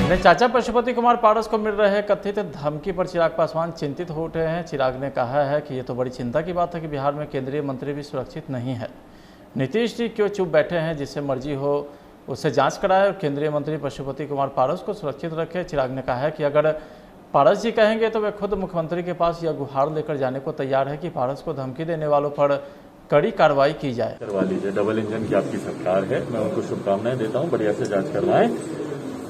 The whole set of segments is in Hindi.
अपने चाचा पशुपति कुमार पारस को मिल रहे कथित धमकी पर चिराग पासवान चिंतित हो उठे हैं। चिराग ने कहा है कि ये तो बड़ी चिंता की बात है कि बिहार में केंद्रीय मंत्री भी सुरक्षित नहीं है। नीतीश जी क्यों चुप बैठे हैं? जिससे मर्जी हो उससे जांच कराए और केंद्रीय मंत्री पशुपति कुमार पारस को सुरक्षित रखे। चिराग ने कहा है कि अगर पारस जी कहेंगे तो वे खुद मुख्यमंत्री के पास यह गुहार लेकर जाने को तैयार है कि पारस को धमकी देने वालों पर कड़ी कार्रवाई की जाए। करवा लीजिए, डबल इंजन की आपकी सरकार है, मैं उनको शुभकामनाएं देता हूं, बढ़िया से जांच करवाएं।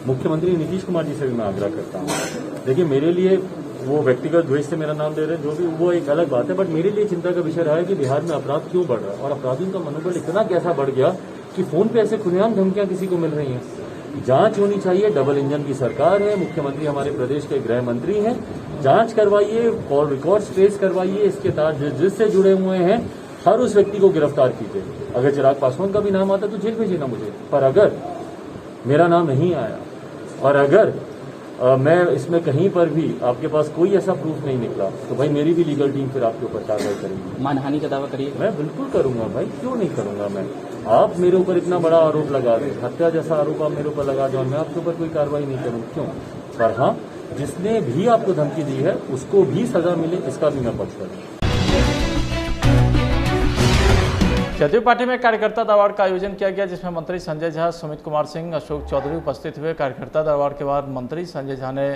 मुख्यमंत्री नीतीश कुमार जी से भी मैं आग्रह करता हूं। देखिए, मेरे लिए वो व्यक्तिगत द्वेष से मेरा नाम ले रहे हैं, जो भी वो एक अलग बात है, बट मेरे लिए चिंता का विषय रहा है कि बिहार में अपराध क्यों बढ़ रहा है और अपराधियों का मनोबल इतना कैसा बढ़ गया कि फोन पे ऐसे खुलेआम धमकियां किसी को मिल रही हैं। जांच होनी चाहिए। डबल इंजन की सरकार है, मुख्यमंत्री हमारे प्रदेश के गृह मंत्री हैं। जांच करवाइए, कॉल रिकॉर्ड ट्रेस करवाइए, इसके तहत जिससे जुड़े हुए हैं हर उस व्यक्ति को गिरफ्तार कीजिए। अगर चिराग पासवान का भी नाम आता तो जेल भेजिए ना मुझे, पर अगर मेरा नाम नहीं आया और अगर मैं इसमें कहीं पर भी आपके पास कोई ऐसा प्रूफ नहीं निकला तो भाई मेरी भी लीगल टीम फिर आपके ऊपर कार्रवाई करेगी। मानहानि का दावा करिए। मैं बिल्कुल करूंगा भाई, क्यों नहीं करूंगा मैं। आप मेरे ऊपर इतना बड़ा आरोप लगा दें, हत्या जैसा आरोप आप मेरे ऊपर लगा दें और मैं आपके ऊपर कोई कार्रवाई नहीं करूं, क्यों? पर हाँ, जिसने भी आपको धमकी दी है उसको भी सजा मिले, इसका भी मैं पक्ष करूँ। जदयू पार्टी में कार्यकर्ता दरबार का आयोजन किया गया, जिसमें मंत्री संजय झा, सुमित कुमार सिंह, अशोक चौधरी उपस्थित हुए। कार्यकर्ता दरबार के बाद मंत्री संजय झा ने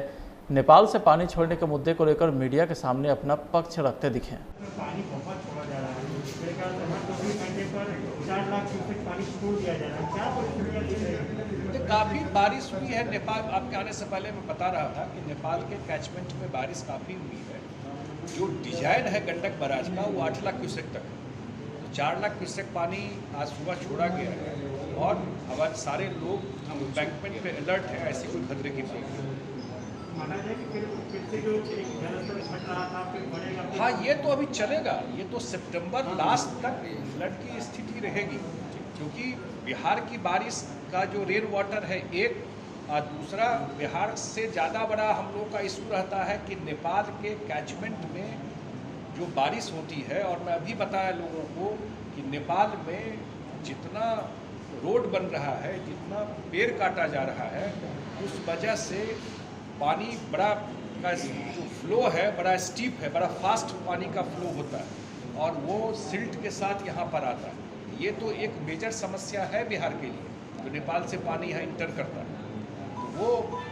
नेपाल से पानी छोड़ने के मुद्दे को लेकर मीडिया के सामने अपना पक्ष रखते दिखे। पानी बहुत छोड़ा जा रहा है, मेरे ख्याल से हर 24 घंटे पर 4 लाख क्यूसेक पानी छोड़ दिया जा रहा है। क्या परिस्थितियाँ? काफ़ी बारिश हुई है नेपाल। आपके आने से पहले मैं बता रहा था कि नेपाल के कैचमेंट में बारिश काफ़ी हुई है। जो डिजाइन है गंडक बराज का वो 8 लाख क्यूसेक तक है। 4 लाख क्यूसेक पानी आज सुबह छोड़ा गया है और हमारे सारे लोग एम्बैंकमेंट पे अलर्ट है, ऐसी कोई खतरे की बात नहीं। माना जाए कि फिर से जो जलस्तर घट रहा था फिर बढ़ेगा? हाँ, ये तो अभी चलेगा, ये तो सितंबर लास्ट तक फ्लड की स्थिति रहेगी, क्योंकि बिहार की बारिश का जो रेन वाटर है एक, और दूसरा बिहार से ज़्यादा बड़ा हम लोग का इशू रहता है कि नेपाल के कैचमेंट में जो बारिश होती है। और मैं अभी बताया लोगों को कि नेपाल में जितना रोड बन रहा है, जितना पेड़ काटा जा रहा है, उस वजह से पानी बड़ा का जो फ्लो है बड़ा स्टीप है, बड़ा फास्ट पानी का फ्लो होता है और वो सिल्ट के साथ यहाँ पर आता है। ये तो एक मेजर समस्या है बिहार के लिए, जो नेपाल से पानी यहाँ इंटर करता है, तो वो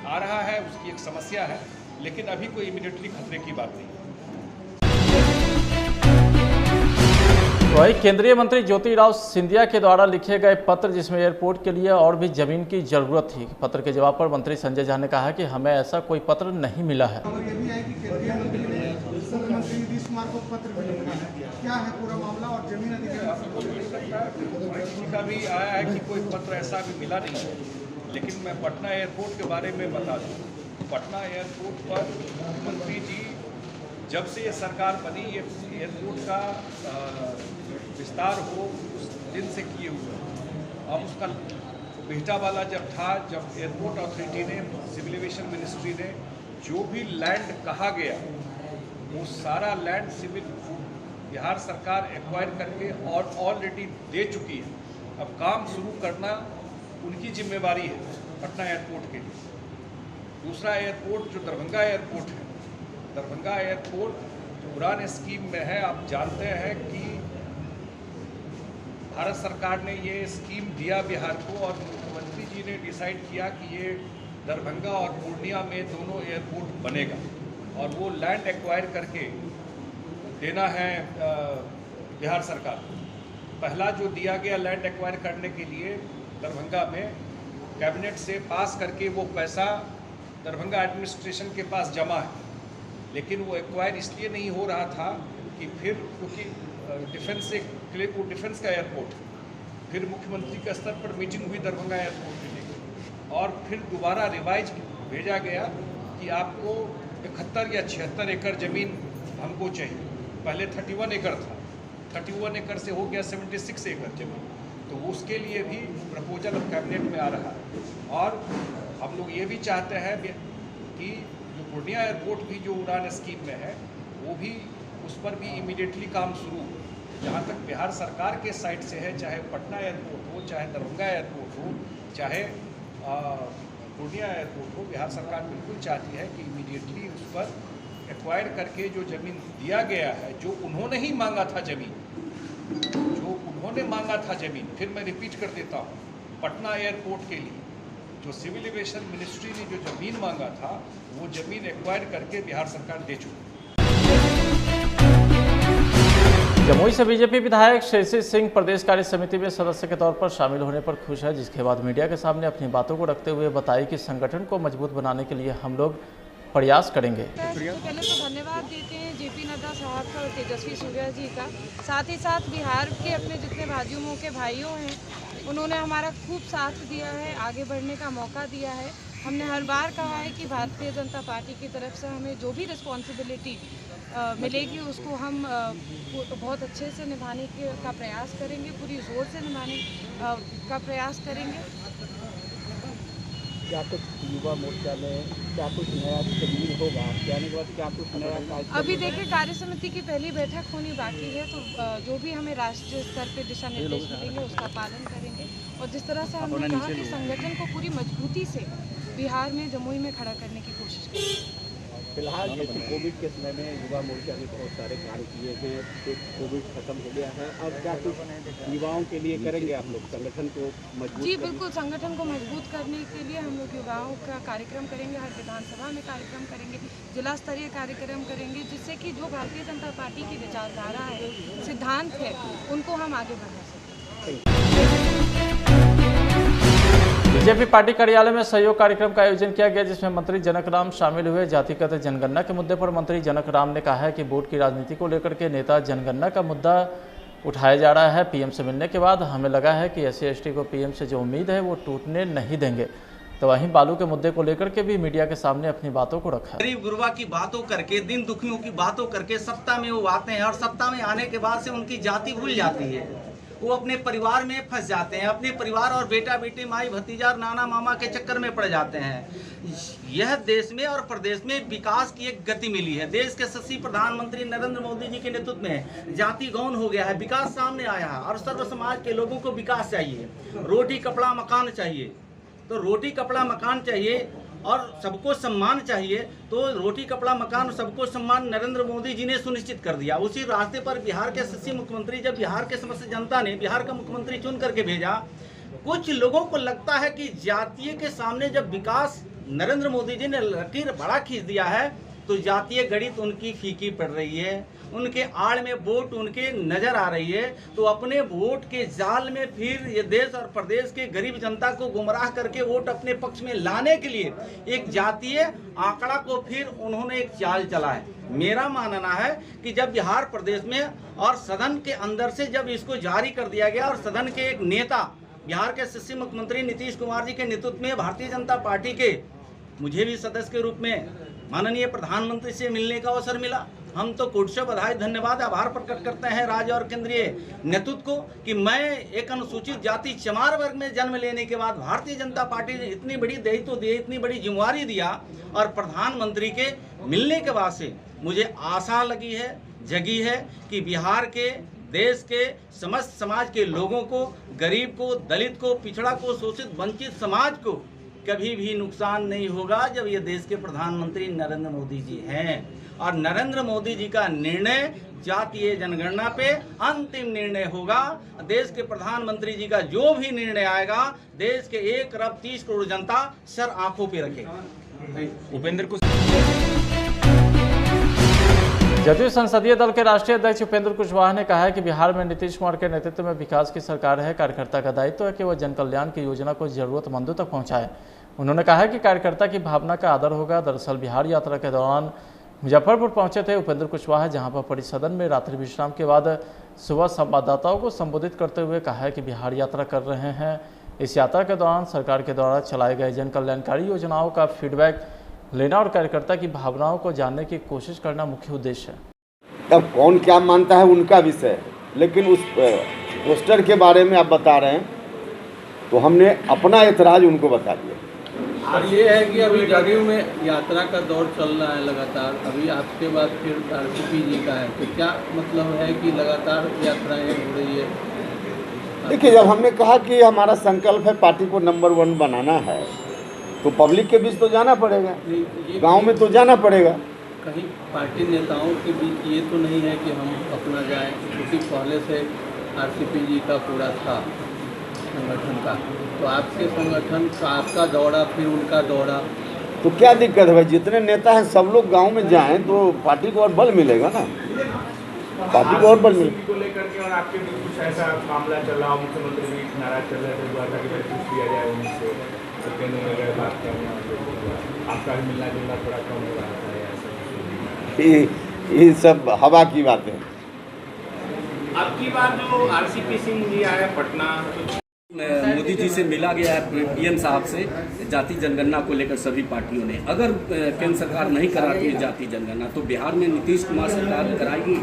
आ रहा है, उसकी एक समस्या है, लेकिन अभी कोई इमीडिएटली खतरे की बात नहीं। वहीं केंद्रीय मंत्री ज्योतिरादित्य सिंधिया के द्वारा लिखे गए पत्र, जिसमें एयरपोर्ट के लिए और भी जमीन की जरूरत थी। पत्र के जवाब पर मंत्री संजय झा ने कहा कि हमें ऐसा कोई पत्र नहीं मिला है। और ये भी है कि केंद्रीय मंत्री ने मुख्यमंत्री नीतीश कुमार को पत्र भी लिखा है, क्या है पूरा मामला और जमीन किसी का भी आया है कि कोई पत्र ऐसा भी मिला नहीं है, लेकिन मैं पटना एयरपोर्ट के बारे में बता दूँ। पटना एयरपोर्ट पर मुख्यमंत्री जी जब से ये सरकार बनी, ये एयरपोर्ट का विस्तार हो उस दिन से किए हुए हैं। अब उसका बेहटा वाला जब था, जब एयरपोर्ट अथॉरिटी ने, सिविल एविएशन मिनिस्ट्री ने जो भी लैंड कहा गया वो सारा लैंड सिविल बिहार सरकार एक्वायर करके और ऑलरेडी दे चुकी है। अब काम शुरू करना उनकी जिम्मेवारी है पटना एयरपोर्ट के लिए। दूसरा एयरपोर्ट जो दरभंगा एयरपोर्ट है, दरभंगा एयरपोर्ट उड़ान स्कीम में है। आप जानते हैं कि भारत सरकार ने ये स्कीम दिया बिहार को और मुख्यमंत्री जी ने डिसाइड किया कि ये दरभंगा और पूर्णिया में दोनों एयरपोर्ट बनेगा और वो लैंड एक्वायर करके देना है बिहार सरकार को। पहला जो दिया गया लैंड एक्वायर करने के लिए दरभंगा में, कैबिनेट से पास करके वो पैसा दरभंगा एडमिनिस्ट्रेशन के पास जमा है, लेकिन वो एक्वायर इसलिए नहीं हो रहा था कि फिर क्योंकि डिफेंस से वो डिफेंस का एयरपोर्ट, फिर मुख्यमंत्री के स्तर पर मीटिंग हुई दरभंगा एयरपोर्ट के लिए और फिर दोबारा रिवाइज भेजा गया कि आपको 71 या 76 एकड़ ज़मीन हमको चाहिए। पहले 31 एकड़ था, 31 एकड़ से हो गया 76 एकड़ ज़मीन। तो उसके लिए भी प्रपोजल कैबिनेट में आ रहा है और हम लोग ये भी चाहते हैं कि जो पूर्णिया एयरपोर्ट भी जो उड़ान स्कीम में है वो भी, उस पर भी इमीडिएटली काम शुरू हो। जहाँ तक बिहार सरकार के साइड से है, चाहे पटना एयरपोर्ट हो, चाहे दरभंगा एयरपोर्ट हो, चाहे पूर्णिया एयरपोर्ट को बिहार सरकार बिल्कुल चाहती है कि इमीडिएटली उस पर एक्वायर करके जो ज़मीन दिया गया है, जो उन्होंने ही मांगा था ज़मीन, जो उन्होंने मांगा था ज़मीन, फिर मैं रिपीट कर देता हूँ, पटना एयरपोर्ट के लिए जो सिविल एविएशन मिनिस्ट्री ने जो ज़मीन मांगा था, वो ज़मीन एक्वायर करके बिहार सरकार दे चुकी है। जमुई से बीजेपी विधायक श्रेयसी सिंह प्रदेश कार्य समिति में सदस्य के तौर पर शामिल होने पर खुश है, जिसके बाद मीडिया के सामने अपनी बातों को रखते हुए बताई कि संगठन को मजबूत बनाने के लिए हम लोग प्रयास करेंगे। पहले तो धन्यवाद देते हैं जेपी नड्डा साहब का और तेजस्वी सूर्या जी का, साथ ही साथ बिहार के अपने जितने भाइयों के भाइयों हैं, उन्होंने हमारा खूब साथ दिया है, आगे बढ़ने का मौका दिया है। हमने हर बार कहा है कि भारतीय जनता पार्टी की तरफ से हमें जो भी रिस्पॉन्सिबिलिटी मिलेगी उसको हम बहुत अच्छे से निभाने का प्रयास करेंगे, पूरी जोर से निभाने का प्रयास करेंगे। क्या कुछ युवा मोर्चा में क्या कुछ नया तब्दील होगा जाने के बाद, क्या कुछ नया? अभी देखिए कार्य समिति की पहली बैठक होनी बाकी है, तो जो भी हमें राष्ट्रीय स्तर पे दिशा निर्देश मिलेंगे उसका पालन करेंगे। और जिस तरह से हमने कहा कि संगठन को पूरी मजबूती से बिहार में, जमुई में खड़ा करने की कोशिश करेंगे। फिलहाल जैसे कोविड के समय में युवा मोर्चा ने बहुत सारे कार्य किए हैं, तो कोविड खत्म हो गया है, अब क्या कुछ युवाओं के लिए करेंगे आप लोग संगठन को मजबूत? जी बिल्कुल, संगठन को मजबूत करने के लिए हम लोग युवाओं का कार्यक्रम करेंगे, हर विधानसभा में कार्यक्रम करेंगे, जिला स्तरीय कार्यक्रम करेंगे, जिससे कि जो भारतीय जनता पार्टी की विचारधारा है, सिद्धांत है, उनको हम आगे बढ़ा सकें। बीजेपी पार्टी कार्यालय में सहयोग कार्यक्रम का आयोजन किया गया, जिसमें मंत्री जनक राम शामिल हुए। जातिगत जनगणना के मुद्दे पर मंत्री जनक राम ने कहा है कि वोट की राजनीति को लेकर के नेता जनगणना का मुद्दा उठाया जा रहा है। पीएम से मिलने के बाद हमें लगा है कि SC/ST को पीएम से जो उम्मीद है वो टूटने नहीं देंगे। तो वहीं बालू के मुद्दे को लेकर के भी मीडिया के सामने अपनी बातों को रखा। गरीब गुरबा की बातों करके, दिन दुखियों की बातों करके सत्ता में वो आते हैं, और सत्ता में आने के बाद से उनकी जाति भूल जाती है, वो अपने परिवार में फंस जाते हैं, अपने परिवार और बेटा बेटी, माई भतीजा और नाना मामा के चक्कर में पड़ जाते हैं। यह देश में और प्रदेश में विकास की एक गति मिली है। देश के यशस्वी प्रधानमंत्री नरेंद्र मोदी जी के नेतृत्व में जाति गौन हो गया है, विकास सामने आया है, और सर्व समाज के लोगों को विकास चाहिए, रोटी कपड़ा मकान चाहिए। तो रोटी कपड़ा मकान चाहिए और सबको सम्मान चाहिए, तो रोटी कपड़ा मकान सबको सम्मान नरेंद्र मोदी जी ने सुनिश्चित कर दिया। उसी रास्ते पर बिहार के यशस्वी मुख्यमंत्री, जब बिहार के समस्त जनता ने बिहार का मुख्यमंत्री चुन करके भेजा, कुछ लोगों को लगता है कि जातीय के सामने जब विकास नरेंद्र मोदी जी ने लकीर बड़ा खींच दिया है, तो जातीय गणित उनकी फीकी पड़ रही है, उनके आड़ में वोट उनके नजर आ रही है। तो अपने वोट के जाल में फिर ये देश और प्रदेश के गरीब जनता को गुमराह करके वोट अपने पक्ष में लाने के लिए एक जातीय आंकड़ा को फिर उन्होंने एक चाल चला है। मेरा मानना है कि जब बिहार प्रदेश में और सदन के अंदर से जब इसको जारी कर दिया गया, और सदन के एक नेता बिहार के यशस्वी मुख्यमंत्री नीतीश कुमार जी के नेतृत्व में भारतीय जनता पार्टी के, मुझे भी सदस्य के रूप में माननीय प्रधानमंत्री से मिलने का अवसर मिला, हम तो कोट से बधाई, धन्यवाद, आभार प्रकट करते हैं राज्य और केंद्रीय नेतृत्व को कि मैं एक अनुसूचित जाति चमार वर्ग में जन्म लेने के बाद भारतीय जनता पार्टी ने इतनी बड़ी दायित्व दिए, इतनी बड़ी जिम्मेवारी दिया, और प्रधानमंत्री के मिलने के बाद से मुझे आशा लगी है, जगी है कि बिहार के, देश के समस्त समाज के लोगों को, गरीब को, दलित को, पिछड़ा को, शोषित वंचित समाज को कभी भी नुकसान नहीं होगा जब ये देश के प्रधानमंत्री नरेंद्र मोदी जी हैं। और नरेंद्र मोदी जी का निर्णय जातीय जनगणना पे अंतिम निर्णय होगा। देश के प्रधानमंत्री जी का जो भी निर्णय आएगा, देश के 1 अरब 30 करोड़ जनता सर आंखों पे रखेगा। उपेंद्र कुछ जदयू संसदीय दल के राष्ट्रीय अध्यक्ष उपेंद्र कुशवाहा ने कहा है कि बिहार में नीतीश कुमार के नेतृत्व में विकास की सरकार है। कार्यकर्ता का दायित्व है कि वह जन कल्याण की योजना को जरूरतमंदों तक पहुंचाए। उन्होंने कहा है कि कार्यकर्ता की भावना का आदर होगा। दरअसल बिहार यात्रा के दौरान मुजफ्फरपुर पहुंचे थे उपेंद्र कुशवाहा, जहां पर परिसदन में रात्रि विश्राम के बाद सुबह संवाददाताओं को संबोधित करते हुए कहा है कि बिहार यात्रा कर रहे हैं। इस यात्रा के दौरान सरकार के द्वारा चलाए गए जन कल्याणकारी योजनाओं का फीडबैक लेना और कार्यकर्ता की भावनाओं को जानने की कोशिश करना मुख्य उद्देश्य है। तब कौन क्या मानता है उनका विषय है, लेकिन उस पोस्टर के बारे में आप बता रहे हैं तो हमने अपना ऐतराज उनको बता दिया। और ये है कि अभी जदयू में यात्रा का दौर चल रहा है लगातार, अभी आपके बाद फिर RCP जी का है, तो क्या मतलब है कि लगातार यात्राएं हो रही है? देखिए, जब हमने कहा कि हमारा संकल्प है पार्टी को नंबर 1 बनाना है, तो पब्लिक के बीच तो जाना पड़ेगा, ये गांव में तो जाना पड़ेगा। कहीं पार्टी नेताओं के बीच ये तो नहीं है कि हम अपना जाएं, क्योंकि पहले से आरसीपी जी का पूरा था संगठन का, तो आपके संगठन का आपका दौरा फिर उनका दौरा, तो क्या दिक्कत है भाई? जितने नेता हैं सब लोग गांव में जाएं तो पार्टी को और बल मिलेगा ना, पार्टी को और बल मिलेगा। को लेकर के और आपके बीच कुछ ऐसा मामला चला, मुख्यमंत्री भी नाराज चल रहे थे, हुआ था कि पूछ दिया जाए उनसे, तो केंद्र में गए बात करने, आपका भी मिलना जुलना थोड़ा कम हो रहा था, ये सब हवा की बात है। आपकी बात जो आरसीपी सिंह जी आए पटना, मोदी जी से मिला गया है पीएम साहब से जाति जनगणना को लेकर सभी पार्टियों ने। अगर केंद्र सरकार नहीं कराती है जाति जनगणना तो बिहार में नीतीश कुमार सरकार कराएगी।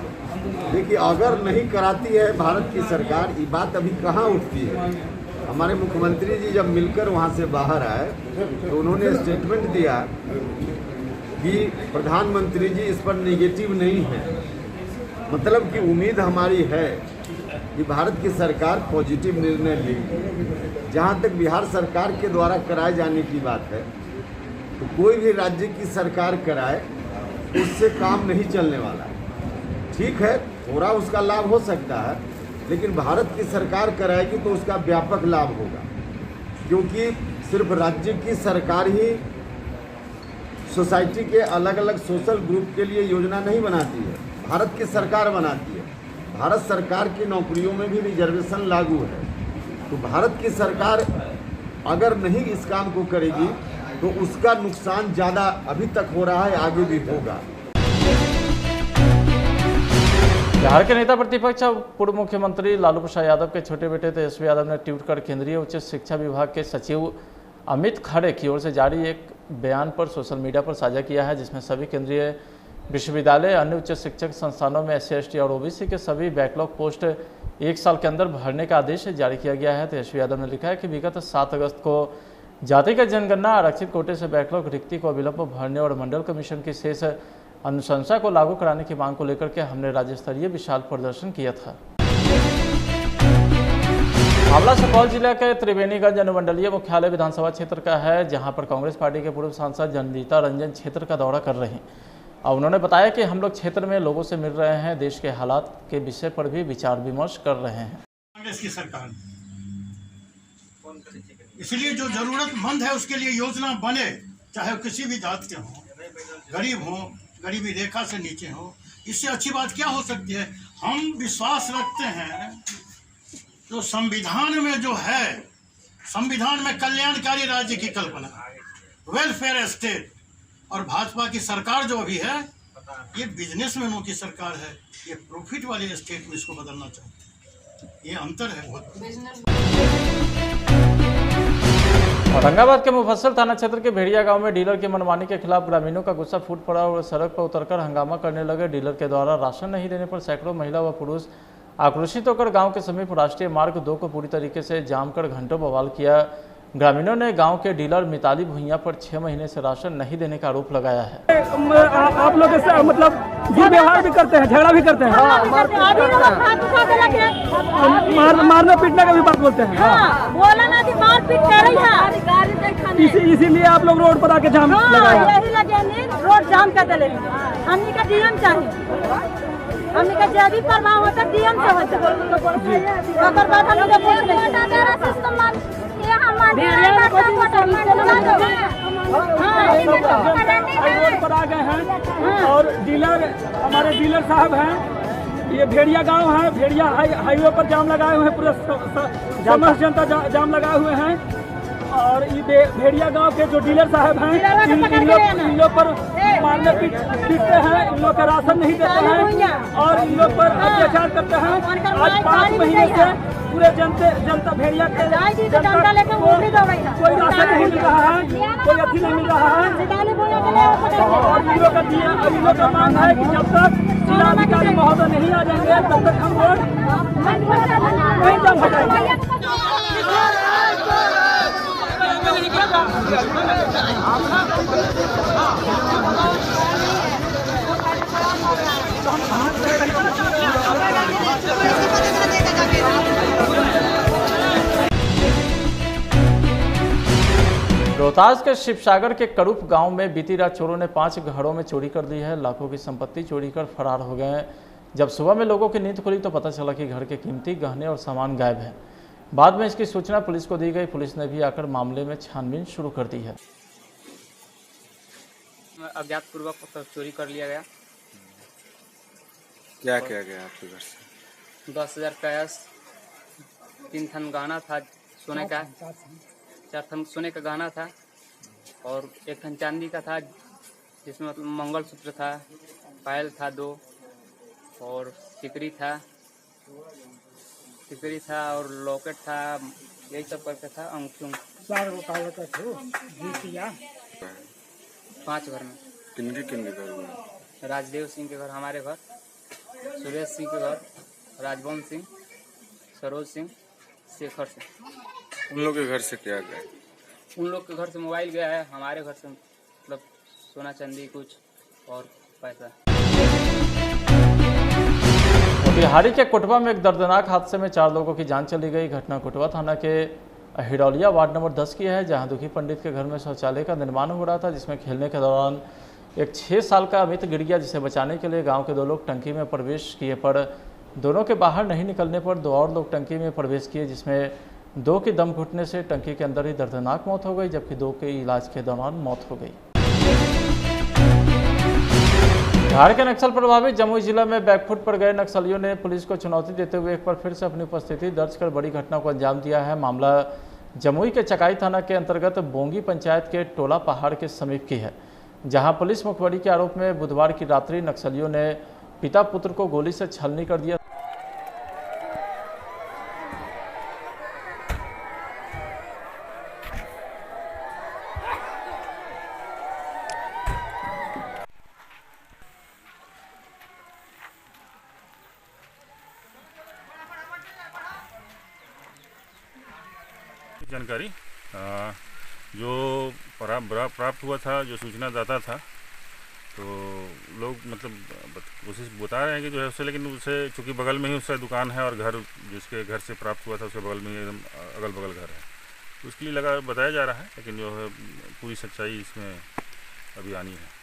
देखिए, अगर नहीं कराती है भारत की सरकार, ये बात अभी कहाँ उठती है। हमारे मुख्यमंत्री जी जब मिलकर वहाँ से बाहर आए तो उन्होंने स्टेटमेंट दिया कि प्रधानमंत्री जी इस पर नेगेटिव नहीं है, मतलब कि उम्मीद हमारी है कि भारत की सरकार पॉजिटिव निर्णय लेगी। जहाँ तक बिहार सरकार के द्वारा कराए जाने की बात है, तो कोई भी राज्य की सरकार कराए उससे काम नहीं चलने वाला। ठीक है, थोड़ा उसका लाभ हो सकता है, लेकिन भारत की सरकार कराएगी तो उसका व्यापक लाभ होगा, क्योंकि सिर्फ राज्य की सरकार ही सोसाइटी के अलग अलग सोशल ग्रुप के लिए योजना नहीं बनाती है, भारत की सरकार बनाती है। भारत सरकार की नौकरियों में भी रिजर्वेशन लागू है, तो भारत की सरकार अगर नहीं इस काम को करेगी तो उसका नुकसान ज़्यादा अभी तक हो रहा है, आगे भी होगा। बिहार के नेता प्रतिपक्ष पूर्व मुख्यमंत्री लालू प्रसाद यादव के छोटे बेटे तेजस्वी यादव ने ट्वीट कर केंद्रीय उच्च शिक्षा विभाग के सचिव अमित खरे की ओर से जारी एक बयान पर सोशल मीडिया पर साझा किया है, जिसमें सभी केंद्रीय विश्वविद्यालय, अन्य उच्च शिक्षक संस्थानों में SC, ST और OBC के सभी बैकलॉग पोस्ट 1 साल के अंदर भरने का आदेश जारी किया गया है। तेजस्वी यादव ने लिखा है कि विगत 7 अगस्त को जातिगत जनगणना आरक्षित कोटे से बैकलॉग रिक्ति को अविलंब भरने और मंडल कमीशन की शेष अनुशंसा को लागू कराने की मांग को लेकर के हमने राज्य स्तरीय विशाल प्रदर्शन किया था। मामला सुपौल जिला के त्रिवेणीगंज अनुमंडलीय मुख्यालय विधानसभा क्षेत्र का है, जहां पर कांग्रेस पार्टी के पूर्व सांसद जनीता रंजन क्षेत्र का दौरा कर रहे हैं और उन्होंने बताया कि हम लोग क्षेत्र में लोगों से मिल रहे हैं, देश के हालात के विषय पर भी विचार विमर्श कर रहे हैं। कांग्रेस की सरकार, इसलिए जो जरूरतमंद है उसके लिए योजना बने, चाहे वो किसी भी जात के हों, गरीब हों, गरीबी रेखा से नीचे हो, इससे अच्छी बात क्या हो सकती है। हम विश्वास रखते हैं जो संविधान में जो है, संविधान में कल्याणकारी राज्य की कल्पना, वेलफेयर स्टेट, और भाजपा की सरकार जो अभी है ये बिजनेसमैनों की सरकार है, ये प्रॉफिट वाले स्टेट में इसको बदलना चाहते हैं, ये अंतर है बहुत। औरंगाबाद के मुफस्सिल थाना क्षेत्र के भेड़िया गांव में डीलर की मनमानी के खिलाफ ग्रामीणों का गुस्सा फूट पड़ा और सड़क पर उतरकर हंगामा करने लगे। डीलर के द्वारा राशन नहीं देने पर सैकड़ों महिला व पुरुष आक्रोशित होकर गांव के समीप राष्ट्रीय मार्ग 2 को पूरी तरीके से जाम कर घंटों बवाल किया। ग्रामीणों ने गांव के डीलर मिताली भुइयां पर 6 महीने से राशन नहीं देने का आरोप लगाया है। आप लोग ऐसे मतलब दुर्व्यवहार भी करते हैं, झगड़ा भी करते हैं, मारना पीटने का भी बात बोलते हैं, बोला ना कि मार पीट कर रही है, इसीलिए आप लोग रोड पर आके जाम लगाया। यही लगे रोड जाम कर दिले। हमने का डीएम चाहिए, हमने का जब भी प्रभाव होता डीएम से होता, अगर बात हम रोड पर आ गए हैं और डीलर, हमारे डीलर साहब हैं, ये भेड़िया गांव है, भेड़िया हाईवे पर जाम लगाए हुए हैं, पूरे समस्त जनता जाम लगाए हुए हैं। और ये भेड़िया गांव के जो डीलर साहब हैं, इन लोग पर मारने पीटते हैं, इन लोग का राशन नहीं देते हैं और इन लोग पर अत्याचार करते हैं। आज 5 महीने से पूरे जनता भेड़िया के कोई राशन नहीं मिल रहा है, कोई अथी नहीं मिल रहा है। और इन लोग का मांग है कि जब तक जिलाधिकारी महोदय नहीं आ जाएंगे तब तक हम लोग नहीं जम जाएंगे। रोहतास के शिवसागर के करूप गांव में बीती रात चोरों ने 5 घरों में चोरी कर ली है। लाखों की संपत्ति चोरी कर फरार हो गए। जब सुबह में लोगों की नींद खुली तो पता चला कि घर के कीमती गहने और सामान गायब है। बाद में इसकी सूचना पुलिस को दी गई। पुलिस ने भी आकर मामले में छानबीन शुरू कर दी है। अज्ञात पूर्वक चोरी कर लिया गया। क्या किया गया आपके घर से? 10,000 कैश, 3 थन गहना था सोने का, 4 थन सोने का गहना था और 1 थन चांदी का था, जिसमें मतलब मंगलसूत्र था, पायल था 2 और सिकरी था और लॉकेट था। यही सब करके था। अंगूठी 5 घर में। किनके घर में? राजदेव सिंह के घर, हमारे घर, सुरेश सिंह के घर, राजवंश सिंह, सरोज सिंह, शेखर सिंह। उन लोग के घर से क्या गया? उन लोग के घर से मोबाइल गया है, हमारे घर से मतलब सोना चांदी कुछ और पैसा। बिहारी के कोटवा में एक दर्दनाक हादसे में 4 लोगों की जान चली गई। घटना कोटवा थाना के हिडौलिया वार्ड नंबर 10 की है, जहां दुखी पंडित के घर में शौचालय का निर्माण हो रहा था, जिसमें खेलने के दौरान एक 6 साल का अमित गिर गया, जिसे बचाने के लिए गांव के 2 लोग टंकी में प्रवेश किए, पर दोनों के बाहर नहीं निकलने पर 2 और लोग टंकी में प्रवेश किए, जिसमें 2 की दम घुटने से टंकी के अंदर ही दर्दनाक मौत हो गई, जबकि 2 के इलाज के दौरान मौत हो गई। बिहार के नक्सल प्रभावित जमुई जिला में बैकफुट पर गए नक्सलियों ने पुलिस को चुनौती देते हुए एक बार फिर से अपनी उपस्थिति दर्ज कर बड़ी घटना को अंजाम दिया है। मामला जमुई के चकाई थाना के अंतर्गत बोंगी पंचायत के टोला पहाड़ के समीप की है, जहां पुलिस मुखबिरी के आरोप में बुधवार की रात्रि नक्सलियों ने पिता पुत्र को गोली से छलनी कर दिया। जानकारी जो प्राप्त हुआ था, जो सूचनादाता था, तो लोग मतलब कोशिश बता रहे हैं कि जो है उससे, लेकिन उससे चूँकि बगल में ही उसका दुकान है और घर जिसके घर से प्राप्त हुआ था उसके बगल में एकदम अगल बगल घर है, तो उसके लिए बताया जा रहा है, लेकिन जो है पूरी सच्चाई इसमें अभी आनी है।